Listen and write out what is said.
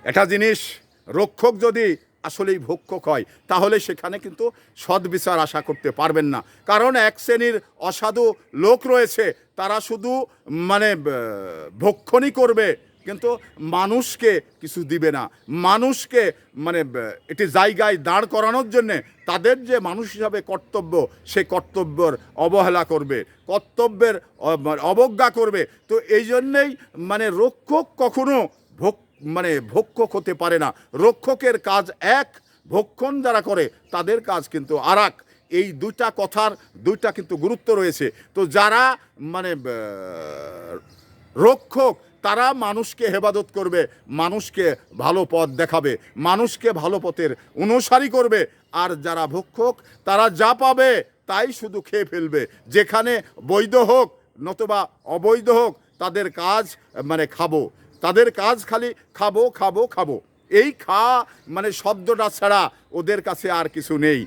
একটা জিনিস, রক্ষক যদি আসলেই ভক্ষক হয় তাহলে সেখানে কিন্তু সদ্বিচার আশা করতে পারবেন না। কারণ এক শ্রেণীর অসাধু লোক রয়েছে, তারা শুধু মানে ভক্ষণই করবে, কিন্তু মানুষকে কিছু দিবে না। মানুষকে মানে একটি জায়গায় দাঁড় করানোর জন্যে তাদের যে মানুষ হিসাবে কর্তব্য, সেই কর্তব্যের অবহেলা করবে, কর্তব্যের অবজ্ঞা করবে। তো এই জন্যেই মানে রক্ষক কখনো ভক্ষক হতে পারে না। রক্ষকের কাজ এক, ভক্ষণ যারা করে তাদের কাজ কিন্তু আর এক। এই দুইটা কথার দুইটা কিন্তু গুরুত্ব রয়েছে। তো যারা মানে রক্ষক, তারা মানুষকে হেফাজত করবে, মানুষকে ভালো পথ দেখাবে, মানুষকে ভালো পথের অনুসারী করবে। আর যারা ভক্ষক, তারা যা পাবে তাই শুধু খেয়ে ফেলবে, যেখানে বৈধ হোক নতুবা অবৈধ হোক, তাদের কাজ মানে খাবো, তাদের কাজ খালি খাবো খাবো খাবো। এই খা মানে শব্দটা ছাড়া ওদের কাছে আর কিছু নেই।